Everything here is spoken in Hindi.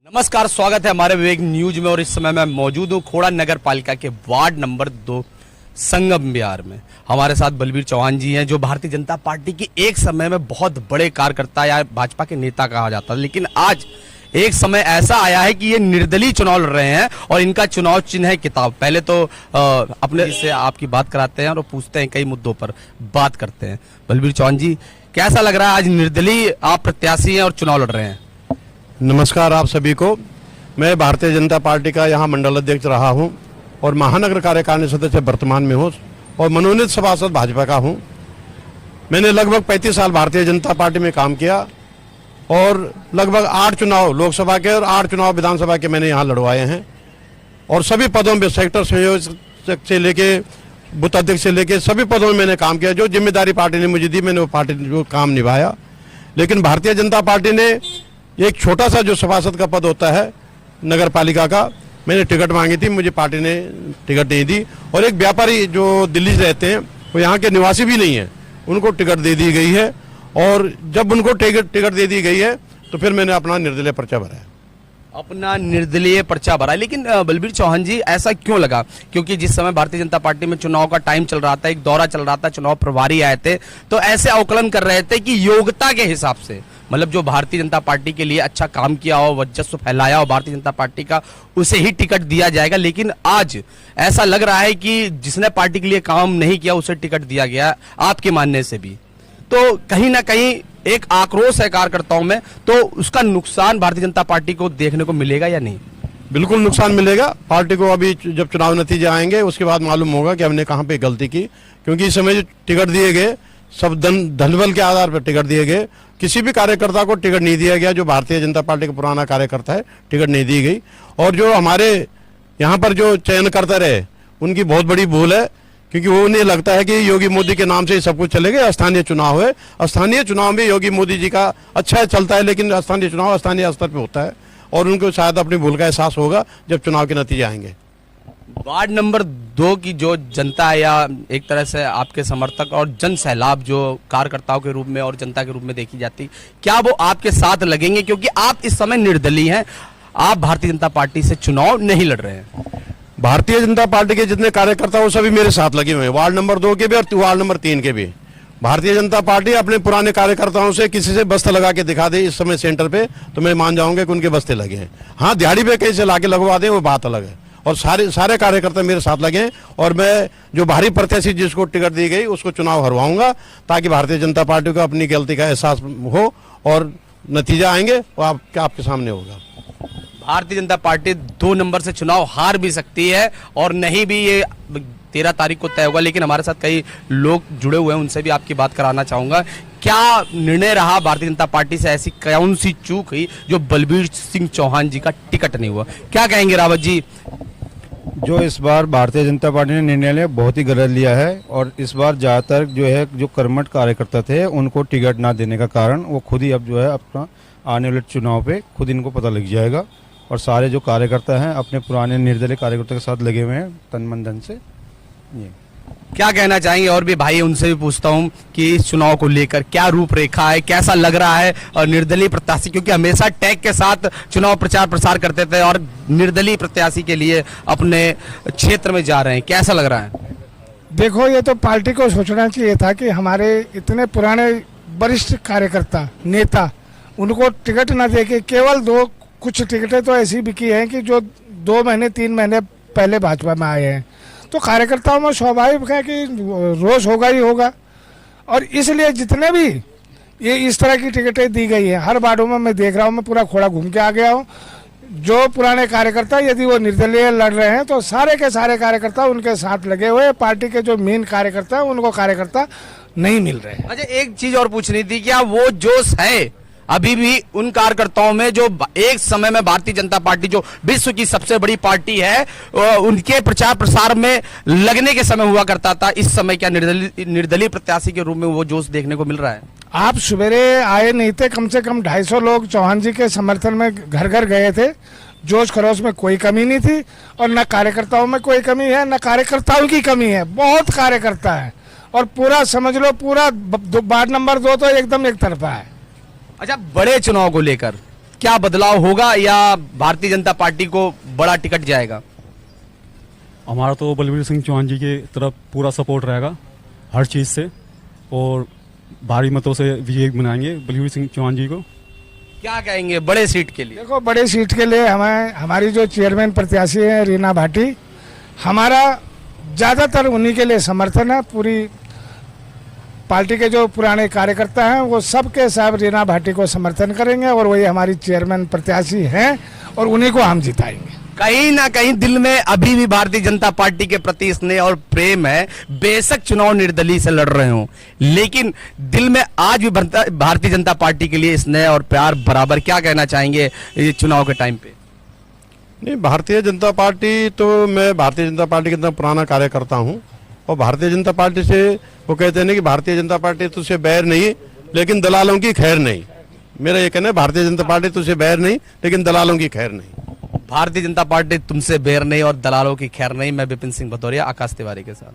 नमस्कार, स्वागत है हमारे विवेक न्यूज में। और इस समय मैं मौजूद हूँ खोड़ा नगर पालिका के वार्ड नंबर 2 संगम बिहार में। हमारे साथ बलबीर चौहान जी हैं, जो भारतीय जनता पार्टी के एक समय में बहुत बड़े कार्यकर्ता या भाजपा के नेता कहा जाता, लेकिन आज एक समय ऐसा आया है कि ये निर्दलीय चुनाव लड़ रहे हैं और इनका चुनाव चिन्ह है किताब। पहले तो अपने से आपकी बात कराते हैं और पूछते हैं, कई मुद्दों पर बात करते हैं। बलबीर चौहान जी, कैसा लग रहा है आज निर्दलीय आप प्रत्याशी हैं और चुनाव लड़ रहे हैं? नमस्कार आप सभी को। मैं भारतीय जनता पार्टी का यहाँ मंडल अध्यक्ष रहा हूँ और महानगर कार्यकारिणी सदस्य वर्तमान में हूँ और मनोनीत सभासद भाजपा का हूँ। मैंने लगभग 35 साल भारतीय जनता पार्टी में काम किया और लगभग 8 चुनाव लोकसभा के और 8 चुनाव विधानसभा के मैंने यहाँ लड़वाए हैं और सभी पदों में सेक्टर संयोजक से लेके बूथ अध्यक्ष से लेके सभी पदों में मैंने काम किया। जो जिम्मेदारी पार्टी ने मुझे दी, मैंने वो पार्टी जो काम निभाया। लेकिन भारतीय जनता पार्टी ने एक छोटा सा जो सभासद का पद होता है नगर पालिका का, मैंने टिकट मांगी थी, मुझे पार्टी ने टिकट नहीं दी। और एक व्यापारी जो दिल्ली से रहते हैं, वो यहाँ के निवासी भी नहीं है, उनको टिकट दे दी गई है। और जब उनको टिकट दे दी गई है तो फिर मैंने अपना निर्दलीय पर्चा भरा है। अपना निर्दलीय पर्चा भरा। लेकिन बलबीर चौहान जी, ऐसा क्यों लगा? क्योंकि जिस समय भारतीय जनता पार्टी में चुनाव का टाइम चल रहा था, एक दौरा चल रहा था, चुनाव प्रभारी आए थे, तो ऐसे आकलन कर रहे थे कि योग्यता के हिसाब से, मतलब जो भारतीय जनता पार्टी के लिए अच्छा काम किया हो, वर्चस्व फैलाया हो भारतीय जनता पार्टी का, उसे ही टिकट दिया जाएगा। लेकिन आज ऐसा लग रहा है कि जिसने पार्टी के लिए काम नहीं किया उसे टिकट दिया गया, आपके मानने से भी। तो कहीं ना कहीं एक आक्रोश है कार्यकर्ताओं में, तो उसका नुकसान भारतीय जनता पार्टी को देखने को मिलेगा या नहीं? बिल्कुल नुकसान मिलेगा पार्टी को। अभी जब चुनाव नतीजे आएंगे उसके बाद मालूम होगा कि हमने कहाँ पे गलती की। क्योंकि इस समय जो टिकट दिए गए सब धनबल के आधार पर टिकट दिए गए, किसी भी कार्यकर्ता को टिकट नहीं दिया गया। जो भारतीय जनता पार्टी का पुराना कार्यकर्ता है, टिकट नहीं दी गई। और जो हमारे यहाँ पर जो चयन करते रहे, उनकी बहुत बड़ी भूल है। क्योंकि वो उन्हें लगता है कि योगी मोदी के नाम से सब कुछ चलेगा। स्थानीय चुनाव है, स्थानीय चुनाव में योगी मोदी जी का अच्छा चलता है, लेकिन स्थानीय चुनाव स्थानीय स्तर पे होता है और उनको शायद अपनी भूल का एहसास होगा जब चुनाव के नतीजे आएंगे। वार्ड नंबर 2 की जो जनता है, या एक तरह से आपके समर्थक और जन सैलाब जो कार्यकर्ताओं के रूप में और जनता के रूप में देखी जाती, क्या वो आपके साथ लगेंगे? क्योंकि आप इस समय निर्दलीय हैं, आप भारतीय जनता पार्टी से चुनाव नहीं लड़ रहे हैं। भारतीय जनता पार्टी के जितने कार्यकर्ता वो सभी मेरे साथ लगे हुए हैं, वार्ड नंबर 2 के भी और वार्ड नंबर 3 के भी। भारतीय जनता पार्टी अपने पुराने कार्यकर्ताओं से किसी से बस्ते लगा के दिखा दे इस समय सेंटर पे, तो मैं मान जाऊंगा कि उनके बस्ते लगे हैं। हाँ, दिहाड़ी पे कहीं से लाके लगवा दें वो बात अलग है। और सारे कार्यकर्ता मेरे साथ लगे हैं और मैं जो भारी प्रत्याशी जिसको टिकट दी गई उसको चुनाव हरवाऊंगा, ताकि भारतीय जनता पार्टी को अपनी गलती का एहसास हो और नतीजा आएंगे वो आपके सामने होगा। भारतीय जनता पार्टी 2 नंबर से चुनाव हार भी सकती है और नहीं भी, ये 13 तारीख को तय होगा। लेकिन हमारे साथ कई लोग जुड़े हुए हैं, उनसे भी आपकी बात कराना चाहूंगा। क्या निर्णय रहा भारतीय जनता पार्टी से? ऐसी कौन सी चूक हुई जो बलबीर सिंह चौहान जी का टिकट नहीं हुआ? क्या कहेंगे रावत जी? जो इस बार भारतीय जनता पार्टी ने निर्णय लिया बहुत ही गलत लिया है। और इस बार ज़्यादातर जो है जो कर्मठ कार्यकर्ता थे उनको टिकट ना देने का कारण वो खुद ही अब जो है अपना आने वाले चुनाव पे खुद इनको पता लग जाएगा। और सारे जो कार्यकर्ता हैं अपने पुराने निर्दलीय कार्यकर्ता के साथ लगे हुए हैं तन मन धन से। ये क्या कहना चाहेंगे? और भी भाई, उनसे भी पूछता हूं कि इस चुनाव को लेकर क्या रूपरेखा है, कैसा लग रहा है? और निर्दलीय प्रत्याशी, क्योंकि हमेशा टैग के साथ चुनाव प्रचार प्रसार करते थे और निर्दलीय प्रत्याशी के लिए अपने क्षेत्र में जा रहे हैं, कैसा लग रहा है? देखो, ये तो पार्टी को सोचना चाहिए था कि हमारे इतने पुराने वरिष्ठ कार्यकर्ता नेता, उनको टिकट न देके केवल कुछ टिकटें तो ऐसी बिकी हैं कि जो 2 महीने 3 महीने पहले भाजपा में आए हैं, तो कार्यकर्ताओं में स्वाभाविक है कि रोष होगा ही होगा। और इसलिए जितने भी ये इस तरह की टिकटें दी गई हैं, हर वार्डों में मैं देख रहा हूँ, मैं पूरा खोड़ा घूम के आ गया हूँ। जो पुराने कार्यकर्ता यदि वो निर्दलीय लड़ रहे हैं तो सारे के सारे कार्यकर्ता उनके साथ लगे हुए। पार्टी के जो मेन कार्यकर्ता है उनको कार्यकर्ता नहीं मिल रहे हैं। अच्छा, एक चीज और पूछनी थी, क्या वो जोश है अभी भी उन कार्यकर्ताओं में जो एक समय में भारतीय जनता पार्टी जो विश्व की सबसे बड़ी पार्टी है, उनके प्रचार प्रसार में लगने के समय हुआ करता था? इस समय क्या निर्दलीय प्रत्याशी के रूप में वो जोश देखने को मिल रहा है? आप सवेरे आए नहीं थे, कम से कम 250 लोग चौहान जी के समर्थन में घर घर गए थे। जोश खरोश में कोई कमी नहीं थी और न कार्यकर्ताओं में कोई कमी है, न कार्यकर्ताओं की कमी है। बहुत कार्यकर्ता है और पूरा समझ लो, पूरा वार्ड नंबर 2 तो एकदम एक तरफा है। अच्छा, बड़े चुनाव को लेकर क्या बदलाव होगा या भारतीय जनता पार्टी को बड़ा टिकट जाएगा? हमारा तो बलबीर सिंह चौहान जी के तरफ पूरा सपोर्ट रहेगा हर चीज़ से, और भारी मतों से विजय बनाएंगे बलबीर सिंह चौहान जी को। क्या कहेंगे बड़े सीट के लिए? देखो, बड़े सीट के लिए हमें हमारी जो चेयरमैन प्रत्याशी है रीना भाटी, हमारा ज़्यादातर उन्हीं के लिए समर्थन है। पूरी पार्टी के जो पुराने कार्यकर्ता हैं वो सब के सब रीना भाटी को समर्थन करेंगे और वही हमारी चेयरमैन प्रत्याशी हैं और उन्हीं को हम जिताएंगे। कहीं ना कहीं दिल में अभी भी भारतीय जनता पार्टी के प्रति स्नेह और प्रेम है। बेशक चुनाव निर्दलीय से लड़ रहे हो, लेकिन दिल में आज भी भारतीय जनता पार्टी के लिए स्नेह और प्यार बराबर। क्या कहना चाहेंगे ये चुनाव के टाइम पे? नहीं, भारतीय जनता पार्टी तो मैं भारतीय जनता पार्टी का इतना पुराना कार्यकर्ता हूँ, और भारतीय जनता पार्टी से वो कहते हैं ना कि भारतीय जनता पार्टी तुझसे बैर नहीं लेकिन दलालों की खैर नहीं। मेरा ये कहना है भारतीय जनता पार्टी तुझसे बैर नहीं लेकिन दलालों की खैर नहीं। भारतीय जनता पार्टी तुमसे बैर नहीं और दलालों की खैर नहीं। मैं विपिन सिंह भदौरिया, आकाश तिवारी के साथ।